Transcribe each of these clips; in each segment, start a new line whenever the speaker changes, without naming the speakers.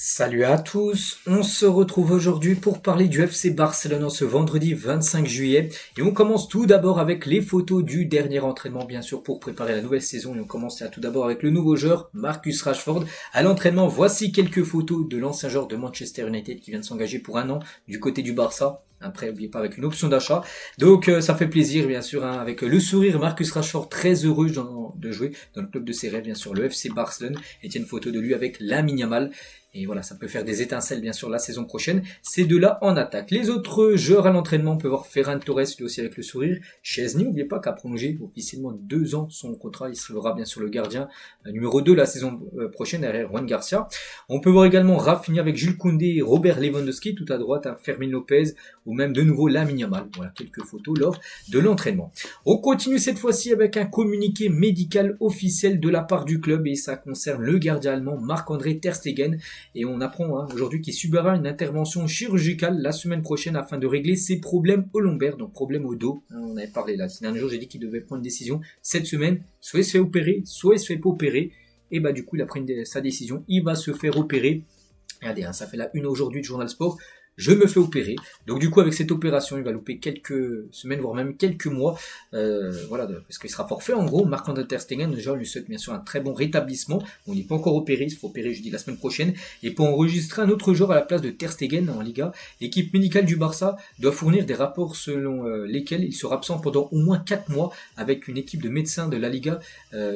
Salut à tous, on se retrouve aujourd'hui pour parler du FC Barcelone en ce vendredi 25 juillet et on commence tout d'abord avec les photos du dernier entraînement bien sûr pour préparer la nouvelle saison et on commence tout d'abord avec le nouveau joueur Marcus Rashford. À l'entraînement, voici quelques photos de l'ancien joueur de Manchester United qui vient de s'engager pour 1 an du côté du Barça. Après, n'oubliez pas avec une option d'achat. Donc ça fait plaisir bien sûr, avec le sourire Marcus Rashford très heureux de jouer dans le club de ses rêves bien sûr, le FC Barcelone. Et tiens une photo de lui avec Lamine Yamal. Et voilà, ça peut faire des étincelles bien sûr la saison prochaine. Ces deux-là en attaque. Les autres joueurs à l'entraînement, on peut voir Ferran Torres lui aussi avec le sourire. Chesney, n'oubliez pas qu'a prolongé officiellement 2 ans son contrat. Il sera bien sûr le gardien numéro 2 la saison prochaine derrière Juan Garcia. On peut voir également Rafinha avec Jules Koundé et Robert Lewandowski tout à droite, Fermin Lopez ou même de nouveau Lamine Yamal. Voilà quelques photos lors de l'entraînement. On continue cette fois-ci avec un communiqué médical officiel de la part du club et ça concerne le gardien allemand Marc-André Ter Stegen. Et on apprend aujourd'hui qu'il subira une intervention chirurgicale la semaine prochaine afin de régler ses problèmes au lombaire, donc problèmes au dos. On avait parlé là, ces derniers jours, j'ai dit qu'il devait prendre une décision cette semaine. Soit il se fait opérer, soit il se fait pas opérer. Et du coup, il a pris sa décision. Il va se faire opérer. Regardez, ça fait la une aujourd'hui du Journal Sport. Je me fais opérer. Donc du coup, avec cette opération, il va louper quelques semaines, voire même quelques mois. Parce qu'il sera forfait. En gros, Marc-André Ter Stegen, déjà, lui souhaite bien sûr un très bon rétablissement. On n'est pas encore opéré, il se faut opérer, je dis, la semaine prochaine. Et pour enregistrer un autre joueur à la place de Ter Stegen en Liga, l'équipe médicale du Barça doit fournir des rapports selon lesquels il sera absent pendant au moins 4 mois avec une équipe de médecins de la Liga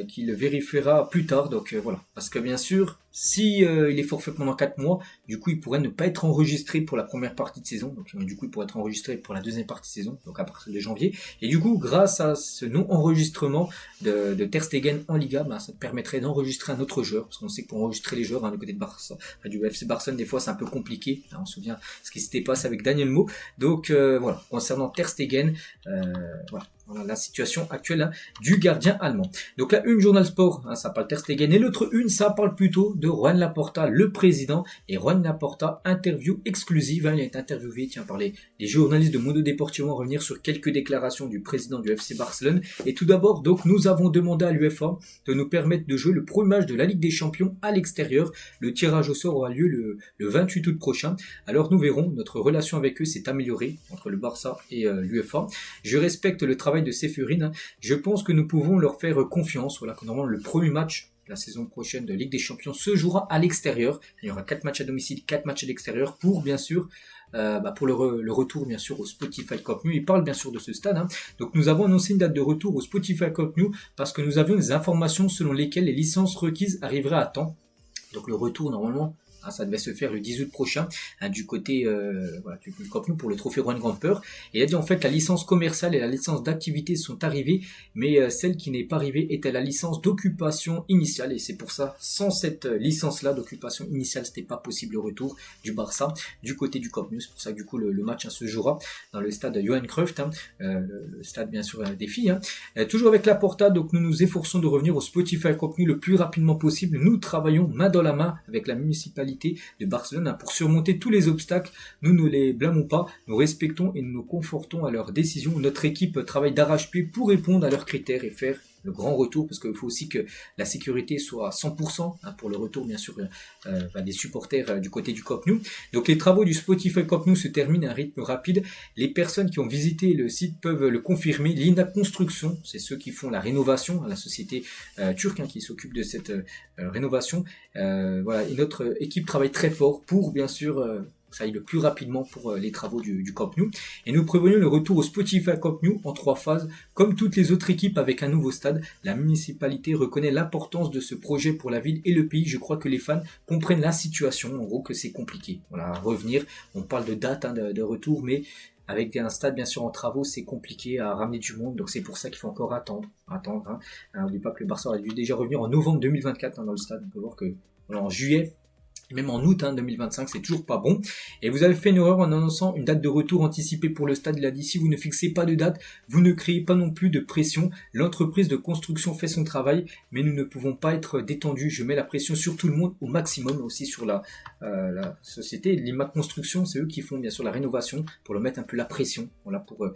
qui le vérifiera plus tard. Donc voilà. Parce que bien sûr, si il est forfait pendant 4 mois, du coup il pourrait ne pas être enregistré pour la première partie de saison, donc du coup il pourrait être enregistré pour la deuxième partie de saison, donc à partir de janvier. Et du coup, grâce à ce non-enregistrement de Ter Stegen en Liga, ça te permettrait d'enregistrer un autre joueur, parce qu'on sait que pour enregistrer les joueurs du côté de Barça, du FC Barcelone, des fois c'est un peu compliqué. On se souvient ce qui s'était passé avec Daniel Mo. Donc voilà, concernant Ter Stegen, voilà la situation actuelle du gardien allemand. Donc la une Journal Sport, ça parle Ter Stegen, et l'autre une, ça parle plutôt de Juan Laporta, le président. Et Juan Laporta, interview exclusive, il a été interviewé par les journalistes de Mundo Deportivo, en revenir sur quelques déclarations du président du FC Barcelone. Et tout d'abord, donc nous avons demandé à l'UEFA de nous permettre de jouer le premier match de la Ligue des Champions à l'extérieur. Le tirage au sort aura lieu le 28 août prochain. Alors nous verrons, notre relation avec eux s'est améliorée entre le Barça et l'UEFA. Je respecte le travail de Ceferin. Je pense que nous pouvons leur faire confiance. Voilà, que normalement le premier match la saison prochaine de Ligue des Champions se jouera à l'extérieur. Il y aura 4 matchs à domicile, 4 matchs à l'extérieur pour bien sûr pour le retour bien sûr au Spotify Camp Nou. Il parle bien sûr de ce stade. Donc nous avons annoncé une date de retour au Spotify Camp Nou parce que nous avions des informations selon lesquelles les licences requises arriveraient à temps. Donc le retour normalement, ça devait se faire le 10 août prochain du côté du Camp Nou pour le trophée Juan Gamper. Et il a dit en fait la licence commerciale et la licence d'activité sont arrivées, mais celle qui n'est pas arrivée était la licence d'occupation initiale. Et c'est pour ça, sans cette licence-là d'occupation initiale, c'était pas possible le retour du Barça du côté du Camp Nou. C'est pour ça que du coup le match se jouera dans le stade Johan Cruyff, le stade bien sûr des filles. Toujours avec Laporta, donc nous nous efforçons de revenir au Spotify Camp Nou le plus rapidement possible. Nous travaillons main dans la main avec la municipalité de Barcelone pour surmonter tous les obstacles. Nous ne les blâmons pas, nous respectons et nous confortons à leurs décisions. Notre équipe travaille d'arrache-pied pour répondre à leurs critères et faire le grand retour, parce qu'il faut aussi que la sécurité soit à 100% pour le retour bien sûr des supporters du côté du Camp Nou. Donc les travaux du Spotify Camp Nou se terminent à un rythme rapide. Les personnes qui ont visité le site peuvent le confirmer. Linda Construction, c'est ceux qui font la rénovation, la société turque qui s'occupe de cette rénovation. Et notre équipe travaille très fort pour bien sûr ça aille le plus rapidement pour les travaux du Camp Nou. Et nous prévoyons le retour au Spotify Camp Nou en 3 phases. Comme toutes les autres équipes avec un nouveau stade, la municipalité reconnaît l'importance de ce projet pour la ville et le pays. Je crois que les fans comprennent la situation, en gros que c'est compliqué. Voilà, à revenir, on parle de date de retour, mais avec un stade bien sûr en travaux, c'est compliqué à ramener du monde, donc c'est pour ça qu'il faut encore attendre. N'oubliez pas que le Barça aurait dû déjà revenir en novembre 2024 dans le stade. On peut voir que en juillet, même en août 2025, c'est toujours pas bon. Et vous avez fait une erreur en annonçant une date de retour anticipée pour le stade. Il a dit, si vous ne fixez pas de date, vous ne créez pas non plus de pression. L'entreprise de construction fait son travail, mais nous ne pouvons pas être détendus. Je mets la pression sur tout le monde au maximum, aussi sur la société. Lima Construction, c'est eux qui font bien sûr la rénovation pour leur mettre un peu la pression. Voilà, pour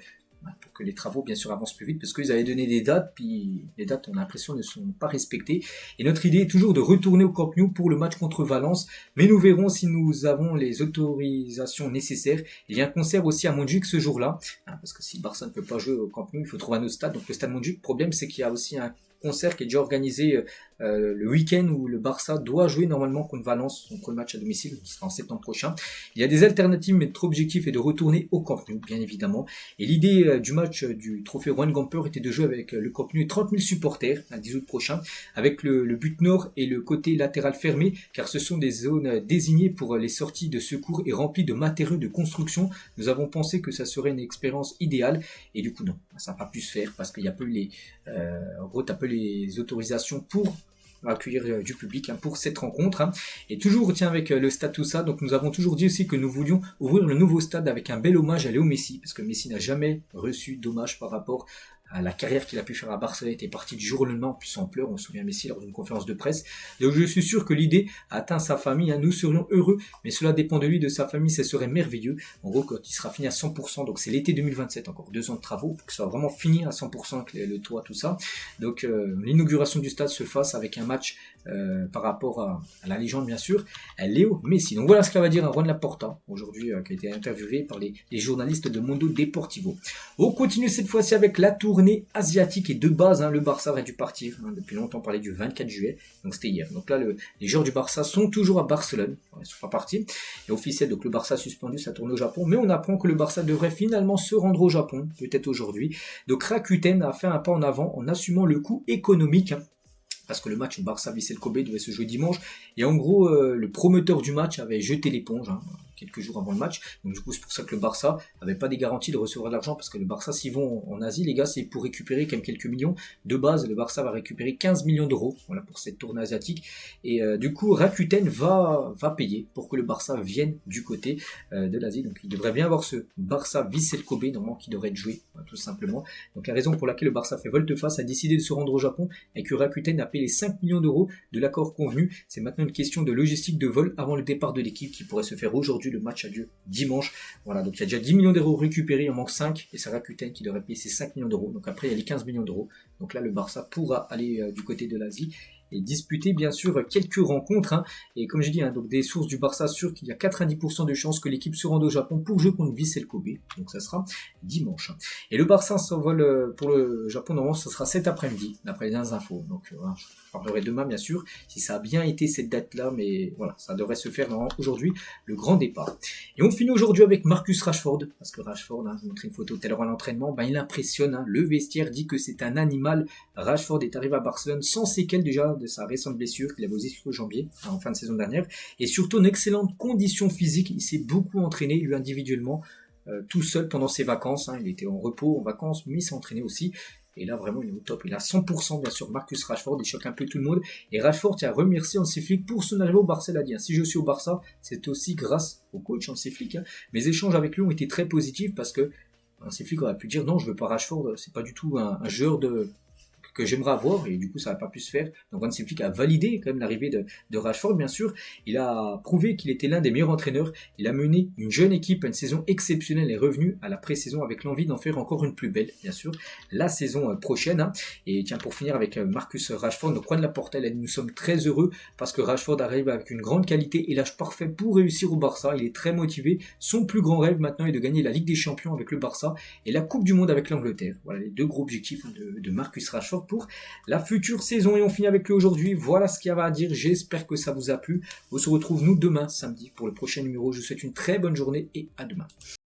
pour que les travaux bien sûr avancent plus vite, parce qu'ils avaient donné des dates, puis les dates on a l'impression ne sont pas respectées. Et notre idée est toujours de retourner au Camp Nou pour le match contre Valence, mais nous verrons si nous avons les autorisations nécessaires. Il y a un concert aussi à Montjuic ce jour-là, parce que si le Barça ne peut pas jouer au Camp Nou, il faut trouver un autre stade. Donc le stade Montjuic, le problème c'est qu'il y a aussi un concert qui est déjà organisé le week-end où le Barça doit jouer normalement contre Valence, son premier match à domicile, qui sera en septembre prochain. Il y a des alternatives, mais notre objectif est de retourner au Camp Nou, bien évidemment. Et l'idée du match du trophée Juan Gamper était de jouer avec le Camp Nou et 30 000 supporters, à 10 août prochain, avec le but nord et le côté latéral fermé, car ce sont des zones désignées pour les sorties de secours et remplies de matériaux de construction. Nous avons pensé que ça serait une expérience idéale, et du coup non, ça n'a pas pu se faire, parce qu'il y a peu les autorisations pour accueillir du public pour cette rencontre. Et toujours tiens avec le stade tout ça, donc nous avons toujours dit aussi que nous voulions ouvrir le nouveau stade avec un bel hommage à Léo Messi, parce que Messi n'a jamais reçu d'hommage par rapport à la carrière qu'il a pu faire à Barcelone. Il était parti du jour au lendemain, en plus en pleurs, on se souvient Messi lors d'une conférence de presse. Donc je suis sûr que l'idée atteint sa famille, nous serions heureux, mais cela dépend de lui, de sa famille, ça serait merveilleux. En gros, quand il sera fini à 100%, donc c'est l'été 2027, encore 2 ans de travaux, pour que ça soit vraiment fini à 100% avec le toit, tout ça. Donc l'inauguration du stade se fasse avec un match par rapport à la légende, bien sûr, Léo Messi. Donc voilà ce qu'a va dire Juan Laporta, aujourd'hui, qui a été interviewé par les journalistes de Mundo Deportivo. On continue cette fois-ci avec la tournée asiatique, et de base, le Barça aurait dû partir, depuis longtemps on parlait du 24 juillet, donc c'était hier. Donc là, les joueurs du Barça sont toujours à Barcelone, ils ne sont pas partis, et officiel, donc le Barça a suspendu sa tournée au Japon, mais on apprend que le Barça devrait finalement se rendre au Japon, peut-être aujourd'hui. Donc Rakuten a fait un pas en avant en assumant le coût économique, parce que le match Barça-Vissel Kobe devait se jouer dimanche, et en gros, le promoteur du match avait jeté l'éponge, quelques jours avant le match. Donc du coup, c'est pour ça que le Barça avait pas des garanties de recevoir de l'argent, parce que le Barça, s'ils vont en Asie, les gars, c'est pour récupérer quand même quelques millions. De base, le Barça va récupérer 15 millions d'euros, voilà, pour cette tournée asiatique. Et du coup, Rakuten va payer pour que le Barça vienne du côté de l'Asie. Donc il devrait bien avoir ce Barça Vissel Kobe, normalement, qui devrait être joué, tout simplement. Donc la raison pour laquelle le Barça fait volte-face, a décidé de se rendre au Japon, et que Rakuten a payé les 5 millions d'euros de l'accord convenu. C'est maintenant une question de logistique de vol avant le départ de l'équipe, qui pourrait se faire aujourd'hui. Le match a lieu dimanche. Voilà, donc il y a déjà 10 millions d'euros récupérés, il en manque 5, et c'est Rakuten qui devrait payer ces 5 millions d'euros. Donc après, il y a les 15 millions d'euros. Donc là, le Barça pourra aller du côté de l'Asie et disputer bien sûr quelques rencontres. Et comme j'ai dit, donc des sources du Barça assurent qu'il y a 90% de chances que l'équipe se rende au Japon pour jouer contre Vissel Kobe. Donc ça sera dimanche. Et le Barça s'envole pour le Japon, normalement ça sera cet après-midi, d'après les dernières infos. Donc voilà, je parlerai demain bien sûr, si ça a bien été cette date-là, mais voilà, ça devrait se faire normalement aujourd'hui, le grand départ. Et on finit aujourd'hui avec Marcus Rashford, parce que Rashford, je vous montrais une photo tout à l'heure à l'entraînement, il impressionne, le vestiaire dit que c'est un animal. Rashford est arrivé à Barcelone sans séquelles déjà de sa récente blessure qu'il avait osé sur le jambier en fin de saison dernière, et surtout une excellente condition physique. Il s'est beaucoup entraîné lui individuellement, tout seul pendant ses vacances, il était en repos, en vacances, mais il s'est entraîné aussi. Et là, vraiment, il est au top. Il a 100%, bien sûr, Marcus Rashford. Il choque un peu tout le monde. Et Rashford tient à remercier Hansi Flick pour son arrivée au Barça. Il a dit, si je suis au Barça, c'est aussi grâce au coach Hansi Flick. Mes échanges avec lui ont été très positifs, parce que Hansi Flick aurait pu dire, non, je veux pas Rashford. C'est pas du tout un joueur que j'aimerais avoir, et du coup ça n'a pas pu se faire. Donc Hansi Flick a validé quand même l'arrivée de Rashford, bien sûr. Il a prouvé qu'il était l'un des meilleurs entraîneurs. Il a mené une jeune équipe à une saison exceptionnelle et est revenu à la pré-saison avec l'envie d'en faire encore une plus belle, bien sûr, la saison prochaine. Et tiens, pour finir avec Marcus Rashford, donc Juan Laporta, nous sommes très heureux parce que Rashford arrive avec une grande qualité et l'âge parfait pour réussir au Barça. Il est très motivé. Son plus grand rêve maintenant est de gagner la Ligue des Champions avec le Barça et la Coupe du Monde avec l'Angleterre. Voilà les deux gros objectifs de Marcus Rashford pour la future saison. Et on finit avec lui aujourd'hui. Voilà ce qu'il y avait à dire. J'espère que ça vous a plu. On se retrouve nous demain samedi pour le prochain numéro. Je vous souhaite une très bonne journée et à demain.